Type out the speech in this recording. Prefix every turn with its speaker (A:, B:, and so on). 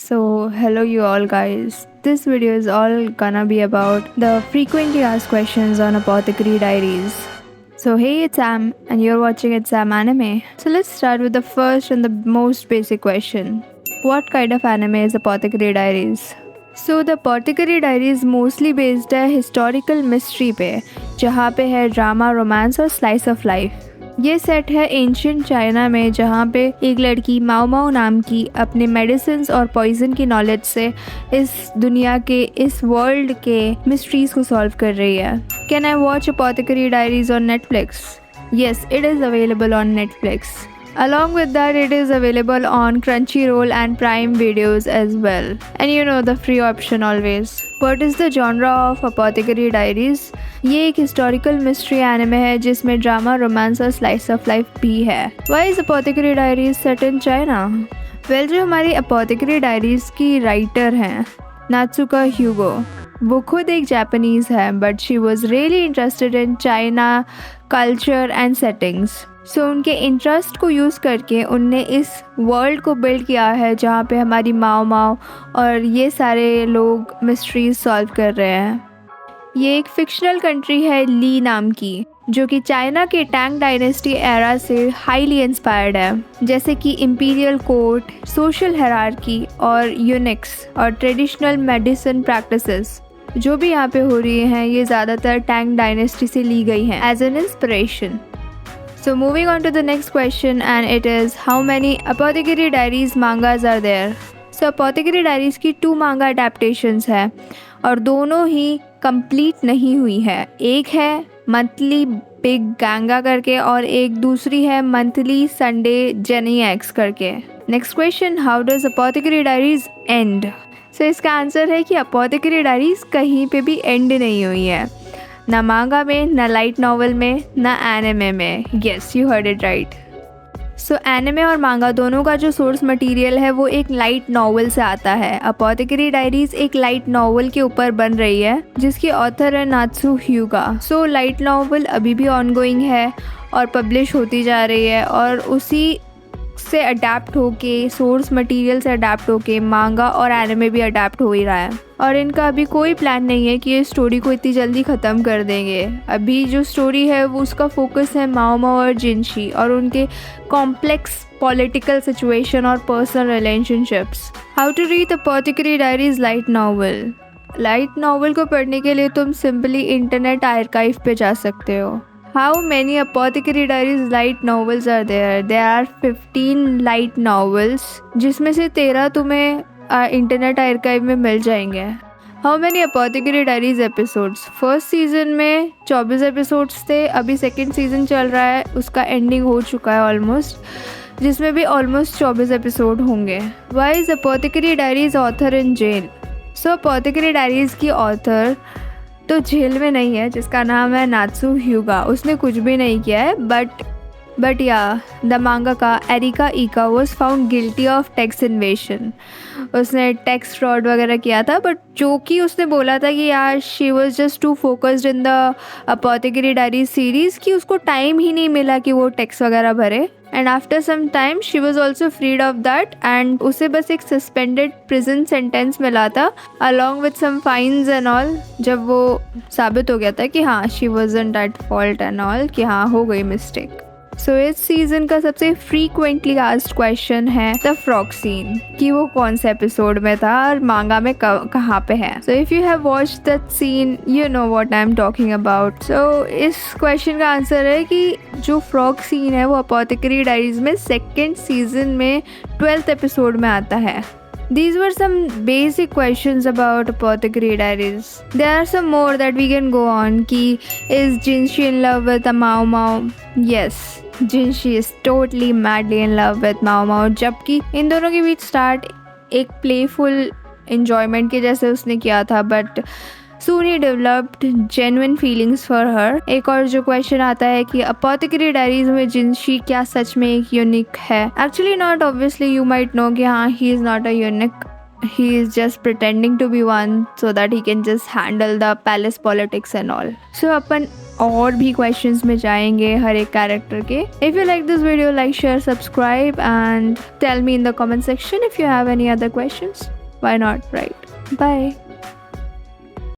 A: Hello you all guys. This video is all gonna be about the frequently asked questions on Apothecary Diaries. So hey, it's Sam and you're watching It's Sam Anime. So let's start with the first and the most basic question. What kind of anime is Apothecary Diaries? So the Apothecary Diaries mostly based है historical mystery पे, जहाँ पे है drama, romance और slice of life. ये set है ancient China में, जहाँ पे एक लड़की माओ माओ नाम की अपने मेडिसिन और पॉइजन की नॉलेज से इस दुनिया के, इस वर्ल्ड के मिस्ट्रीज को सॉल्व कर रही है। Can I watch Apothecary Diaries on Netflix? Yes, it is available on Netflix. Along with that, it is available on Crunchyroll and Prime Videos as well. And you know the free option always. What is the genre of Apothecary Diaries? ये एक historical mystery anime है जिसमें drama, romance और slice of life भी है। Why is Apothecary Diaries set in China? Well, जो हमारी Apothecary Diaries की राइटर हैं नात्सुका ह्यूगो, वो खुद एक जापानीज़ है, but she was really interested in China culture and settings. So उनके इंटरेस्ट को यूज़ करके उनने इस वर्ल्ड को बिल्ड किया है जहाँ पे हमारी माओ माओ और ये सारे लोग मिस्ट्रीज सॉल्व कर रहे हैं। ये एक फिक्शनल कंट्री है ली नाम की, जो कि चाइना के टैंग डायनेस्टी एरा से हाईली इंस्पायर्ड है, जैसे कि इम्पीरियल कोर्ट, सोशल हायरार्की और यूनिक्स और ट्रेडिशनल मेडिसिन प्रैक्टिसेस जो भी यहाँ पे हो रही हैं, ये ज़्यादातर टैंग डायनेस्टी से ली गई हैं as an inspiration. So moving on to the next question, and it is how many Apothecary Diaries mangas are there? So Apothecary Diaries की 2 manga adaptations है और दोनों ही कंप्लीट नहीं हुई है। एक है मंथली बिग गैंगा करके और एक दूसरी है मंथली संडे जेनी एक्स करके। Next question, how does Apothecary Diaries end? So इसका आंसर है कि Apothecary Diaries कहीं पे भी एंड नहीं हुई है, ना मांगा में, ना लाइट नॉवल में, ना एनिमे में। Yes, you heard it right. So anime और मांगा दोनों का जो सोर्स मटेरियल है वो एक लाइट नॉवल से आता है। अपोथेकरी डायरीज एक लाइट नॉवल के ऊपर बन रही है जिसकी ऑथर है नात्सु ह्यूगा। सो लाइट नॉवल अभी भी ऑनगोइंग है और पब्लिश होती जा रही है और उसी से अडेप्ट होके, सोर्स मटेरियल से अडेप्ट होके मांगा और एनिमे भी अडेप्ट हो ही रहा है। और इनका अभी कोई प्लान नहीं है कि ये स्टोरी को इतनी जल्दी ख़त्म कर देंगे। अभी जो स्टोरी है वो उसका फोकस है माओ माओ और जिनशी और उनके कॉम्प्लेक्स पॉलिटिकल सिचुएशन और personal relationships. How to read Apothecary Diaries light novel? Light novel को पढ़ने के लिए तुम सिंपली इंटरनेट आर्काइव पे जा सकते हो। How many Apothecary Diaries light novels are there? There are 15 light novels, जिसमें से 13 तुम्हें इंटरनेट आर्काइव में मिल जाएंगे। How many Apothecary Diaries episodes? First season में 24 एपिसोड्स थे, अभी सेकेंड सीज़न चल रहा है, उसका एंडिंग हो चुका है ऑलमोस्ट, जिसमें भी ऑलमोस्ट 24 एपिसोड होंगे। Why is Apothecary Diaries author in jail? So Apothecary Diaries की ऑथर तो जेल में नहीं है, जिसका नाम है नात्सु ह्यूगा। उसने कुछ भी नहीं किया है, बट या द मांगाका एरिका इका was found guilty of tax इन्वेशन। उसने टैक्स फ्रॉड वगैरह किया था, बट जो कि उसने बोला था कि यार she was just too focused in the Apothecary Diaries series कि उसको टाइम ही नहीं मिला कि वो टैक्स वगैरह भरे। And after some time she was also freed of that and उसे बस एक सस्पेंडेड प्रिजन सेंटेंस मिला था along with some fines and all, जब वो साबित हो गया था कि हाँ she wasn't at fault and all, कि हाँ हो गई मिस्टेक। सो इस सीज़न का सबसे फ्रीक्वेंटली आस्क्ड क्वेश्चन है द फ्रॉग सीन, कि वो कौन से एपिसोड में था और मांगा में कहाँ पे है। So if you have watched that scene you know what I am talking about. So इस क्वेश्चन का आंसर है कि जो फ्रॉग सीन है वो अपोथेकरी डायरीज में सेकेंड सीजन में 12th एपिसोड में आता है। These were some basic questions about Apothecary Diaries. There are some more that we can go on. Ki, is Jinshi in love with a Mao Mao? Yes, Jinshi is totally madly in love with Mao Mao. जबकि इन दोनों के बीच start एक playful enjoyment के जैसे उसने किया था, but soon he developed genuine feelings for her. एक और जो क्वेश्चन आता है कि अपोथेकरी डायरीज में जिनशी क्या सच में एक यूनिक है? Actually not, obviously you might know कि हाँ he is not a unique, he is just pretending to be one so that he can just handle the palace politics and all. So अपन और भी questions में जाएंगे हर एक character के. If you like this video, like, share, subscribe and tell me in the comment section if you have any other questions. Why not, right? Bye.